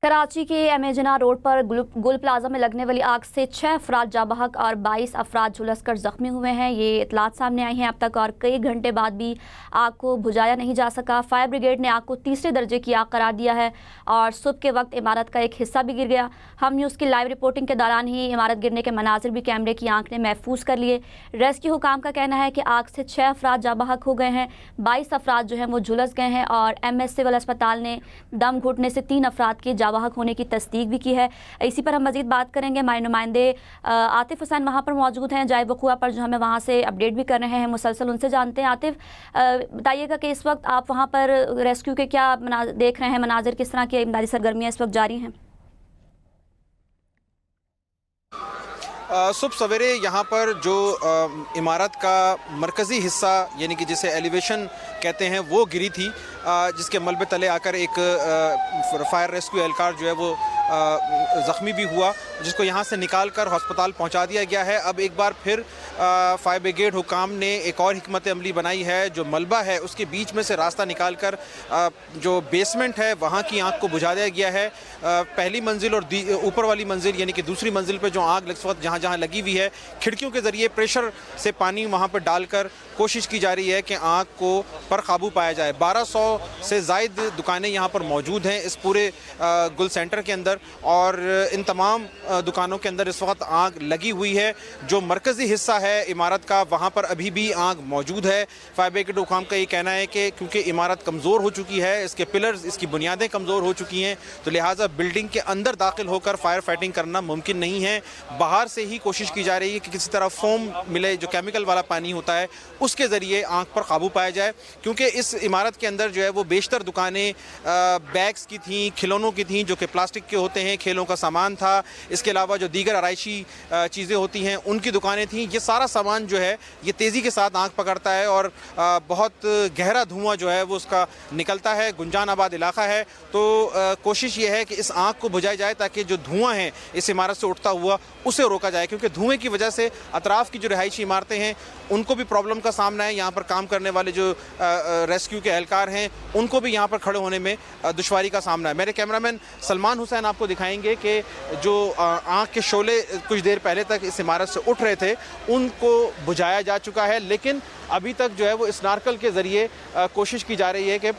कराची के एमेजना रोड पर गुल प्लाजा में लगने वाली आग से 6 अफराद जाँ बहक और 22 अफराद झुलसकर जख्मी हुए हैं। ये इतलात सामने आई हैं अब तक और कई घंटे बाद भी आग को बुझाया नहीं जा सका। फायर ब्रिगेड ने आग को तीसरे दर्जे की आग करार दिया है और सुबह के वक्त इमारत का एक हिस्सा भी गिर गया। हम न्यूज़ की लाइव रिपोर्टिंग के दौरान ही इमारत गिरने के मनाजिर भी कैमरे की आंख ने महफूज कर लिए। रेस्क्यू हुकाम का कहना है कि आग से 6 अफराद जाँ बहक हो गए हैं, 22 अफराद जो हैं वो झुलस गए हैं और MS सिविल अस्पताल ने दम घुटने से 3 अफराद की जावाहक होने की तस्दीक भी की है। इसी पर हम मजीद बात करेंगे। हमारे नुमाइंदे आतिफ हुसैन वहाँ पर मौजूद हैं जाए वक़ुआ पर, जो हमें वहाँ से अपडेट भी कर रहे हैं मुसलसल। उनसे जानते हैं। आतिफ, बताइएगा कि इस वक्त आप वहाँ पर रेस्क्यू के क्या देख रहे हैं मनाजिर, किस तरह की इमदादी सरगर्मियाँ इस वक्त जारी हैं? सुबह सवेरे यहाँ पर जो इमारत का मरकज़ी हिस्सा यानी कि जिसे एलिवेशन कहते हैं वो गिरी थी, जिसके मलबे तले आकर एक फायर रेस्क्यू एहलकार जो है वो ज़ख्मी भी हुआ, जिसको यहाँ से निकाल कर हस्पताल पहुँचा दिया गया है। अब एक बार फिर फायर ब्रिगेड हुकाम ने एक और हिकमत अमली बनाई है। जो मलबा है उसके बीच में से रास्ता निकाल कर जो बेसमेंट है वहाँ की आग को बुझा दिया गया है। पहली मंजिल और ऊपर वाली मंजिल यानी कि दूसरी मंजिल पर जो आग इस वक्त जहाँ जहाँ लगी हुई है, खिड़कियों के ज़रिए प्रेशर से पानी वहाँ पर डालकर कोशिश की जा रही है कि आग को पर काबू पाया जाए। 1200 से ज़ायद दुकानें यहाँ पर मौजूद हैं इस पूरे गुल सेंटर के अंदर और इन तमाम दुकानों के अंदर इस वक्त आग लगी हुई है। जो मरकज़ी हिस्सा है इमारत का वहाँ पर अभी भी आग मौजूद है। फायर ब्रिगेड हुकाम का ये कहना है कि क्योंकि इमारत कमज़ोर हो चुकी है, इसके पिलर्स, इसकी बुनियादें कमज़ोर हो चुकी हैं, तो लिहाजा बिल्डिंग के अंदर दाखिल होकर फायर फाइटिंग करना मुमकिन नहीं है। बाहर से ही कोशिश की जा रही है कि किसी तरह फोम मिले, जो केमिकल वाला पानी होता है, उसके ज़रिए आग पर काबू पाया जाए। क्योंकि इस इमारत के अंदर जो है वो बेशतर दुकानें बैग्स की थीं, खिलौनों की थीं, जो कि प्लास्टिक के होते हैं, खेलों का सामान था। इसके अलावा जो दीगर आराइशी चीज़ें होती हैं उनकी दुकानें थीं। ये सारा सामान जो है ये तेज़ी के साथ आग पकड़ता है और बहुत गहरा धुआं जो है वो उसका निकलता है। गुंजान आबाद इलाका है, तो कोशिश ये है कि इस आग को बुझाई जाए ताकि जो धुआं है इस इमारत से उठता हुआ उसे रोका जाए, क्योंकि धुएँ की वजह से अतराफ़ की जो रिहायशी इमारतें हैं उनको भी प्रॉब्लम का सामना है। यहाँ पर काम करने वाले जो रेस्क्यू के एहलकार हैं उनको भी यहाँ पर खड़े होने में दुश्वारी का सामना है। मेरे कैमरामैन सलमान हुसैन आपको दिखाएंगे कि जो आग के शोले कुछ देर पहले तक इस इमारत से उठ रहे थे उनको बुझाया जा चुका है, लेकिन अभी तक जो है वो स्नार्कल के ज़रिए कोशिश की जा रही है कि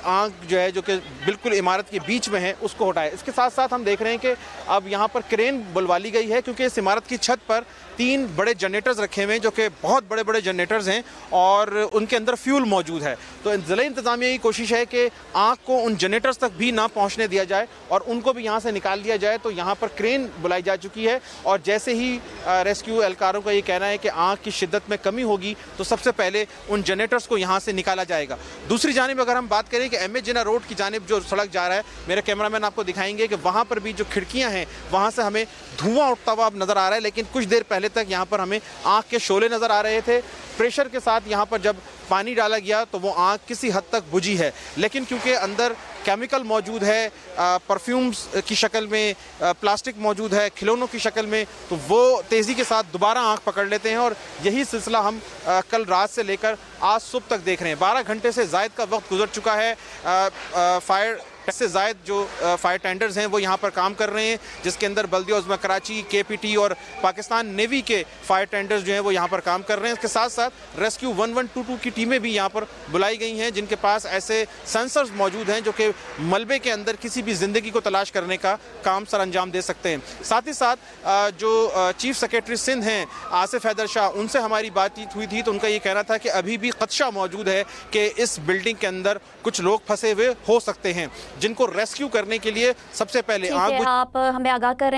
आग जो है जो कि बिल्कुल इमारत के बीच में है उसको हटाए। इसके साथ साथ हम देख रहे हैं कि अब यहाँ पर क्रेन बुलवा ली गई है, क्योंकि इस इमारत की छत पर 3 बड़े जनरेटर्स रखे हुए हैं जो कि बहुत बड़े बड़े जनरेटर्स हैं और उनके अंदर फ्यूल मौजूद है। तो ज़िला इंतज़ामिया की कोशिश है कि आग को उन जनरेटर्स तक भी ना पहुँचने दिया जाए और उनको भी यहाँ से निकाल दिया जाए। तो यहाँ पर क्रेन बुलाई जा चुकी है और जैसे ही रेस्क्यू एहलकारों का ये कहना है कि आग की शिद्दत में कमी होगी तो सबसे पहले उन जनरेटर्स को यहाँ से निकाला जाएगा। दूसरी जानिब अगर हम बात करें कि एमेजना रोड की जानिब जो सड़क जा रहा है, मेरे कैमरामैन आपको दिखाएंगे कि वहाँ पर भी जो खिड़कियाँ हैं वहाँ से हमें धुआं उठता हुआ अब नज़र आ रहा है, लेकिन कुछ देर पहले तक यहाँ पर हमें आग के शोले नज़र आ रहे थे। प्रेशर के साथ यहाँ पर जब पानी डाला गया तो वो आग किसी हद तक बुझी है, लेकिन क्योंकि अंदर केमिकल मौजूद है, परफ्यूम्स की शक्ल में, प्लास्टिक मौजूद है, खिलौनों की शक्ल में, तो वो तेज़ी के साथ दोबारा आग पकड़ लेते हैं और यही सिलसिला हम कल रात से लेकर आज सुबह तक देख रहे हैं। 12 घंटे से ज़ायद का वक्त गुजर चुका है। फायर से ज़ायद जो फायर टेंडर्स हैं वो यहाँ पर काम कर रहे हैं, जिसके अंदर बल्दिया उज़्मा कराची, KPT और पाकिस्तान नेवी के फायर टेंडर्स जो हैं वो यहाँ पर काम कर रहे हैं। इसके साथ साथ रेस्क्यू 1122 की टीमें भी यहाँ पर बुलाई गई हैं, जिनके पास ऐसे सेंसर्स मौजूद हैं जो कि मलबे के अंदर किसी भी ज़िंदगी को तलाश करने का काम सर अंजाम दे सकते हैं। साथ ही साथ जो चीफ सेक्रेटरी सिंध हैं आसिफ हैदर शाह, उनसे हमारी बातचीत हुई थी तो उनका ये कहना था कि अभी भी खदशा मौजूद है कि इस बिल्डिंग के अंदर कुछ लोग फंसे हुए हो सकते हैं, जिनको रेस्क्यू करने के लिए सबसे पहले आप हमें आगाह कर रहे हैं।